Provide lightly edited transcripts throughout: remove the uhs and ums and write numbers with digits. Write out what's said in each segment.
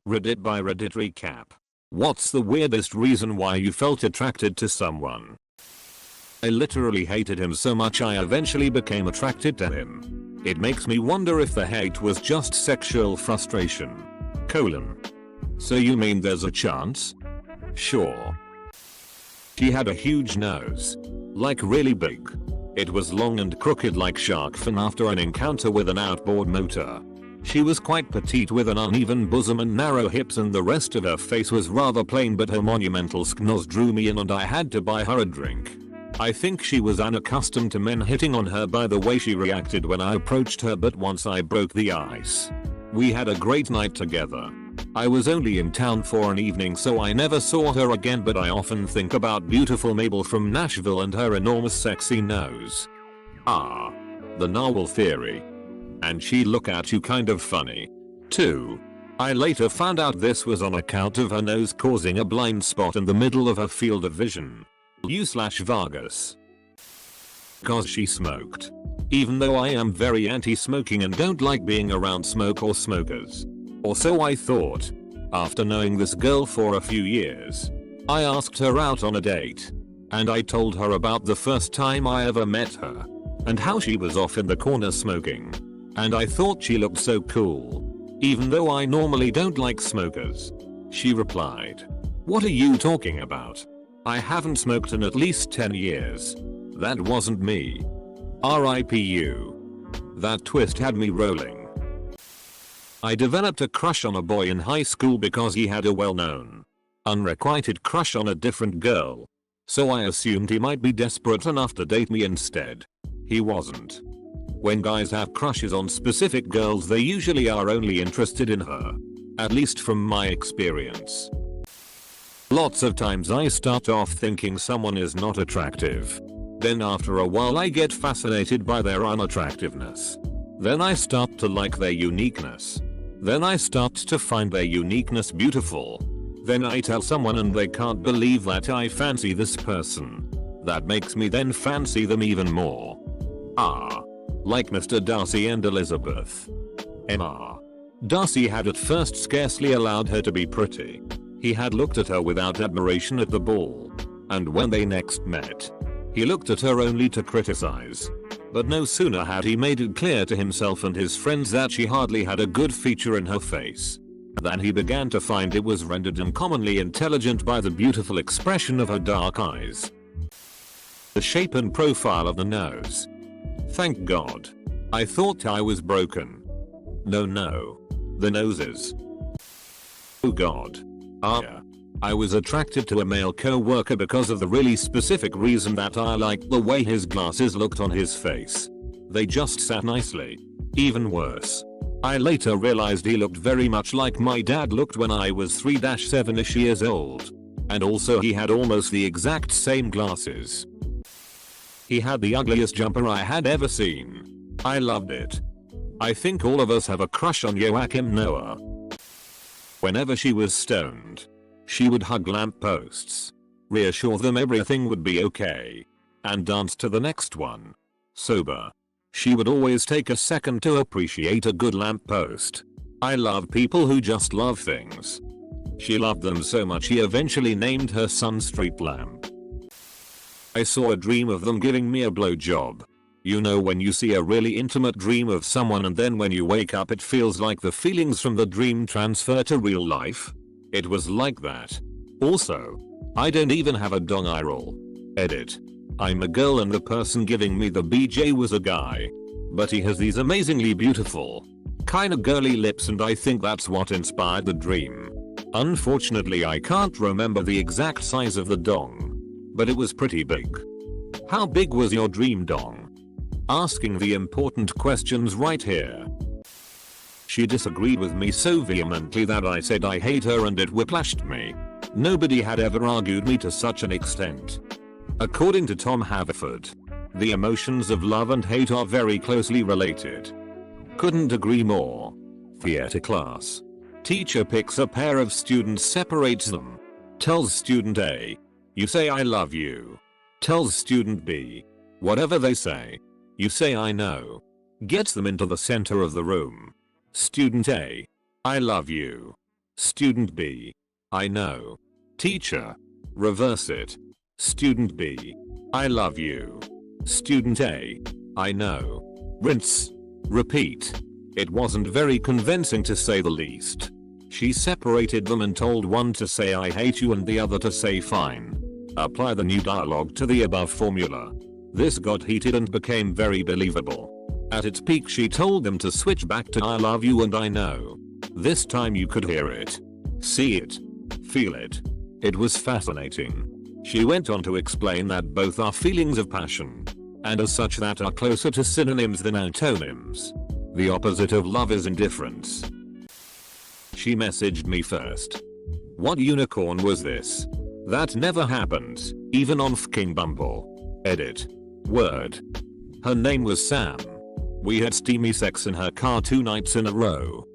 Reddit by Reddit recap. What's the weirdest reason why you felt attracted to someone? I literally hated him so much I eventually became attracted to him. It makes me wonder if the hate was just sexual frustration. So you mean there's a chance? Sure. She had a huge nose. Like really big. It was long and crooked like shark fin after an encounter with an outboard motor. She was quite petite with an uneven bosom and narrow hips, and the rest of her face was rather plain, but her monumental schnoz drew me in and I had to buy her a drink. I think she was unaccustomed to men hitting on her by the way she reacted when I approached her, but once I broke the ice. We had a great night together. I was only in town for an evening so I never saw her again, but I often think about beautiful Mabel from Nashville and her enormous sexy nose. The narwhal theory. And she look at you kind of funny. Too. I later found out this was on account of her nose causing a blind spot in the middle of her field of vision. U/Vargas. Cause she smoked. Even though I am very anti-smoking and don't like being around smoke or smokers. Or so I thought. After knowing this girl for a few years, I asked her out on a date. And I told her about the first time I ever met her. And how she was off in the corner smoking. And I thought she looked so cool. Even though I normally don't like smokers. She replied, "What are you talking about? I haven't smoked in at least 10 years. That wasn't me." RIP you. That twist had me rolling. I developed a crush on a boy in high school because he had a well-known, unrequited crush on a different girl. So I assumed he might be desperate enough to date me instead. He wasn't. When guys have crushes on specific girls, they usually are only interested in her. At least from my experience. Lots of times I start off thinking someone is not attractive. Then after a while I get fascinated by their unattractiveness. Then I start to like their uniqueness. Then I start to find their uniqueness beautiful. Then I tell someone and they can't believe that I fancy this person. That makes me then fancy them even more. Like Mr. Darcy and Elizabeth. Darcy had at first scarcely allowed her to be pretty. He had looked at her without admiration at the ball. And when they next met, he looked at her only to criticize. But no sooner had he made it clear to himself and his friends that she hardly had a good feature in her face, than he began to find it was rendered uncommonly intelligent by the beautiful expression of her dark eyes. The shape and profile of the nose. Thank God. I thought I was broken. No. The noses. Oh God. I was attracted to a male co-worker because of the really specific reason that I liked the way his glasses looked on his face. They just sat nicely. Even worse, I later realized he looked very much like my dad looked when I was 3-7ish years old. And also he had almost the exact same glasses. He had the ugliest jumper I had ever seen. I loved it. I think all of us have a crush on Joachim Noah. Whenever she was stoned, she would hug lampposts, reassure them everything would be okay, and dance to the next one. Sober, she would always take a second to appreciate a good lamppost. I love people who just love things. She loved them so much he eventually named her son Street Lamp. I saw a dream of them giving me a blowjob. You know when you see a really intimate dream of someone and then when you wake up it feels like the feelings from the dream transfer to real life? It was like that. Also, I don't even have a dong eye roll. Edit. I'm a girl and the person giving me the BJ was a guy. But he has these amazingly beautiful, kinda girly lips and I think that's what inspired the dream. Unfortunately I can't remember the exact size of the dong. But it was pretty big. How big was your dream dong? Asking the important questions right here. She disagreed with me so vehemently that I said I hate her and it whiplashed me. Nobody had ever argued me to such an extent. According to Tom Haverford, the emotions of love and hate are very closely related. Couldn't agree more. Theater class. Teacher picks a pair of students, separates them. Tells student A, "You say I love you." Tells student B, "Whatever they say, you say I know." Gets them into the center of the room. Student A, "I love you." Student B. I know. Teacher. Reverse it. Student B. I love you. Student A. I know. Rinse. Repeat. It wasn't very convincing to say the least. She separated them and told one to say I hate you and the other to say fine. Apply the new dialogue to the above formula. This got heated and became very believable. At its peak she told them to switch back to I love you and I know. This time you could hear it. See it. Feel it. It was fascinating. She went on to explain that both are feelings of passion, and as such that are closer to synonyms than antonyms. The opposite of love is indifference. She messaged me first. What unicorn was this? That never happened, even on fking Bumble. Edit. Word. Her name was Sam. We had steamy sex in her car 2 nights in a row.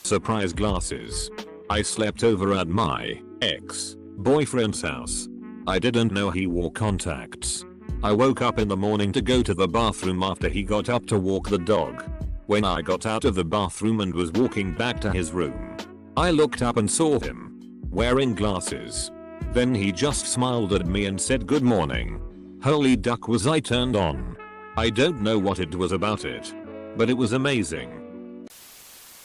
Surprise glasses. I slept over at my ex-boyfriend's house. I didn't know he wore contacts. I woke up in the morning to go to the bathroom after he got up to walk the dog. When I got out of the bathroom and was walking back to his room, I looked up and saw him wearing glasses. Then he just smiled at me and said good morning. Holy duck, was I turned on. I don't know what it was about it, but it was amazing.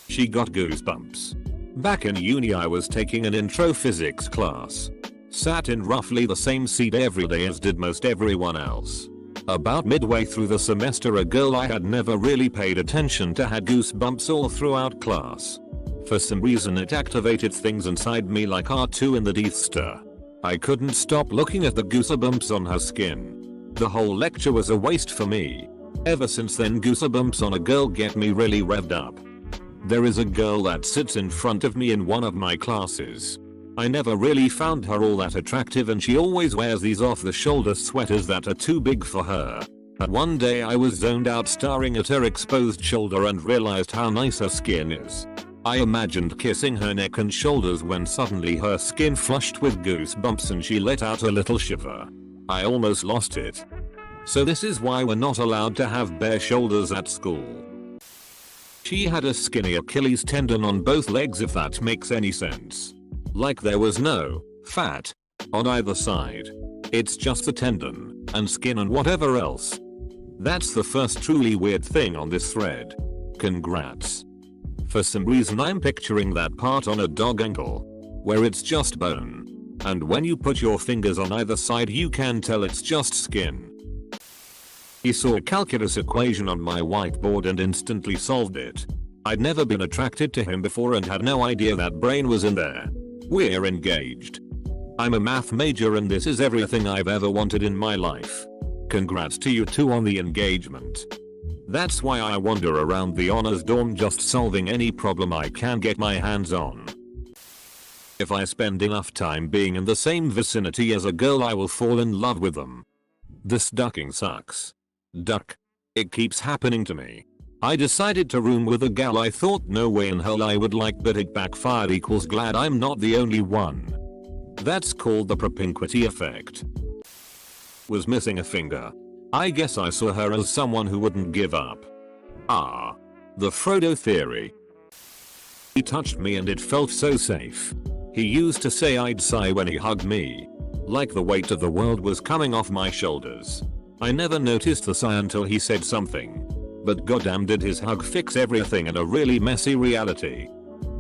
She got goosebumps. Back in uni I was taking an intro physics class. Sat in roughly the same seat every day as did most everyone else. About midway through the semester a girl I had never really paid attention to had goosebumps all throughout class. For some reason it activated things inside me like R2 in the Death Star. I couldn't stop looking at the goosebumps on her skin. The whole lecture was a waste for me. Ever since then goosebumps on a girl get me really revved up. There is a girl that sits in front of me in one of my classes. I never really found her all that attractive and she always wears these off-the-shoulder sweaters that are too big for her. One day I was zoned out staring at her exposed shoulder and realized how nice her skin is. I imagined kissing her neck and shoulders when suddenly her skin flushed with goosebumps and she let out a little shiver. I almost lost it. So this is why we're not allowed to have bare shoulders at school. She had a skinny Achilles tendon on both legs, if that makes any sense. Like there was no fat on either side. It's just the tendon and skin and whatever else. That's the first truly weird thing on this thread. Congrats. For some reason I'm picturing that part on a dog ankle, where it's just bone. And when you put your fingers on either side you can tell it's just skin. He saw a calculus equation on my whiteboard and instantly solved it. I'd never been attracted to him before and had no idea that brain was in there. We're engaged. I'm a math major and this is everything I've ever wanted in my life. Congrats to you two on the engagement. That's why I wander around the honors dorm just solving any problem I can get my hands on. If I spend enough time being in the same vicinity as a girl I will fall in love with them. This ducking sucks. Duck. It keeps happening to me. I decided to room with a gal I thought no way in hell I would like, but it backfired. Equals glad I'm not the only one. That's called the propinquity effect. Was missing a finger. I guess I saw her as someone who wouldn't give up. Ah. The Frodo theory. He touched me and it felt so safe. He used to say I'd sigh when he hugged me. Like the weight of the world was coming off my shoulders. I never noticed the sigh until he said something. But goddamn did his hug fix everything in a really messy reality.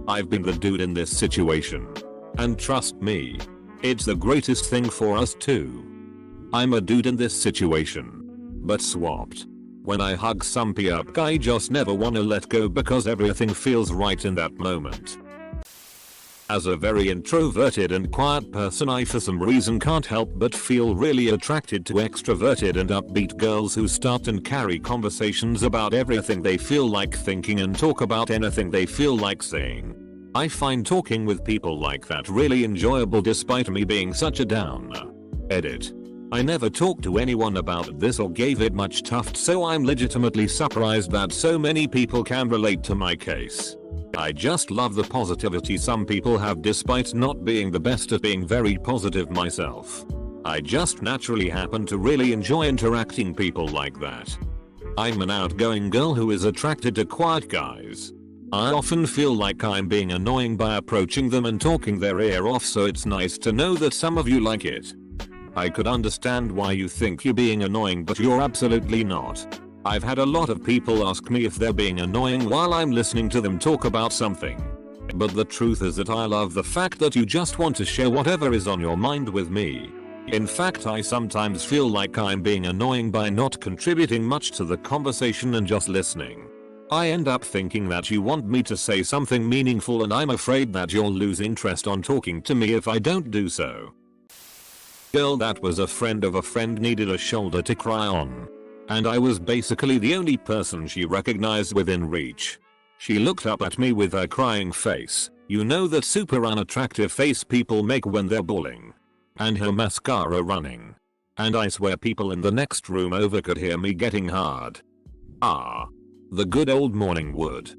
I've been the dude in this situation. And trust me, it's the greatest thing for us too. I'm a dude in this situation. But swapped. When I hug some p-up guy I just never wanna let go because everything feels right in that moment. As a very introverted and quiet person I for some reason can't help but feel really attracted to extroverted and upbeat girls who start and carry conversations about everything they feel like thinking and talk about anything they feel like saying. I find talking with people like that really enjoyable despite me being such a downer. Edit. I never talked to anyone about this or gave it much tuft, so I'm legitimately surprised that so many people can relate to my case. I just love the positivity some people have despite not being the best at being very positive myself. I just naturally happen to really enjoy interacting people like that. I'm an outgoing girl who is attracted to quiet guys. I often feel like I'm being annoying by approaching them and talking their ear off, so it's nice to know that some of you like it. I could understand why you think you're being annoying, but you're absolutely not. I've had a lot of people ask me if they're being annoying while I'm listening to them talk about something. But the truth is that I love the fact that you just want to share whatever is on your mind with me. In fact, I sometimes feel like I'm being annoying by not contributing much to the conversation and just listening. I end up thinking that you want me to say something meaningful, and I'm afraid that you'll lose interest on talking to me if I don't do so. Girl that was a friend of a friend needed a shoulder to cry on. And I was basically the only person she recognized within reach. She looked up at me with her crying face, you know that super unattractive face people make when they're bawling. And her mascara running. And I swear people in the next room over could hear me getting hard. The good old morning wood.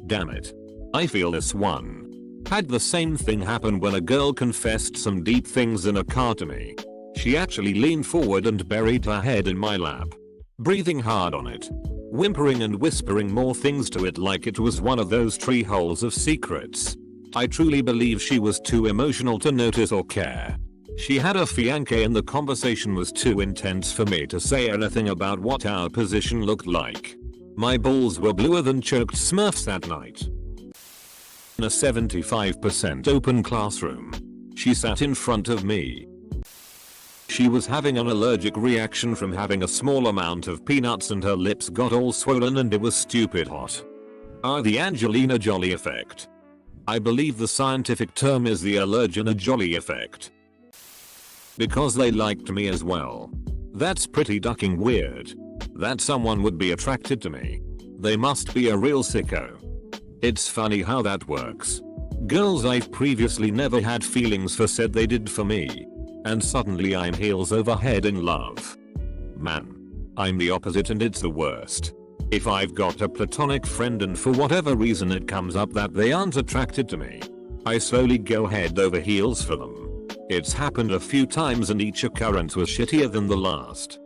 Damn it. I feel this one. Had the same thing happen when a girl confessed some deep things in a car to me. She actually leaned forward and buried her head in my lap. Breathing hard on it. Whimpering and whispering more things to it like it was one of those tree holes of secrets. I truly believe she was too emotional to notice or care. She had a fiancé and the conversation was too intense for me to say anything about what our position looked like. My balls were bluer than choked Smurfs that night. In a 75% open classroom. She sat in front of me. She was having an allergic reaction from having a small amount of peanuts and her lips got all swollen and it was stupid hot. The Angelina Jolie effect. I believe the scientific term is the Angelina Jolie effect. Because they liked me as well. That's pretty ducking weird. That someone would be attracted to me. They must be a real sicko. It's funny how that works. Girls I've previously never had feelings for said they did for me. And suddenly I'm heels over head in love. Man. I'm the opposite and it's the worst. If I've got a platonic friend and for whatever reason it comes up that they aren't attracted to me, I slowly go head over heels for them. It's happened a few times and each occurrence was shittier than the last.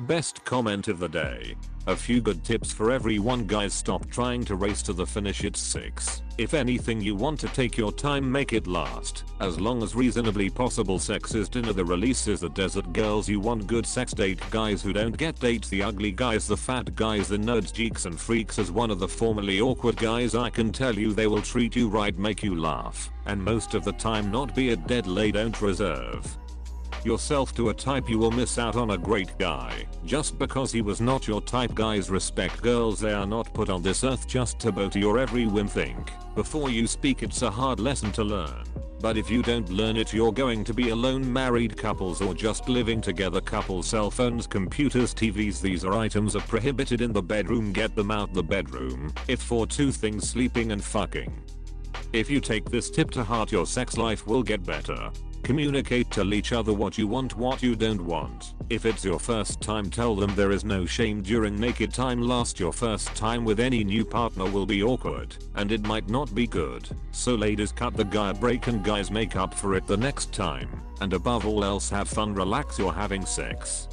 Best comment of the day. A few good tips for everyone. Guys, stop trying to race to the finish. It's 6. If anything, you want to take your time, make it last. As long as reasonably possible. Sex is dinner, the release is the desert. Girls, you want good sex, date guys who don't get dates. The ugly guys, the fat guys, the nerds, geeks and freaks. As one of the formerly awkward guys, I can tell you they will treat you right, make you laugh, and most of the time not be a dead lay. Don't reserve yourself to a type. You will miss out on a great guy just because he was not your type. Guys, respect girls. They are not put on this earth just to bow to your every whim. Think before you speak. It's a hard lesson to learn, but if you don't learn it, you're going to be alone. Married couples or just living together couples. Cell phones, computers, TVs, these are items are prohibited in the bedroom. Get them out the bedroom. If for two things, sleeping and fucking. If you take this tip to heart, your sex life will get better. Communicate, tell each other what you want, what you don't want. If it's your first time, tell them there is no shame during naked time. Last, your first time with any new partner will be awkward and it might not be good. So ladies, cut the guy a break and guys, make up for it the next time. And above all else, have fun, relax, you're having sex.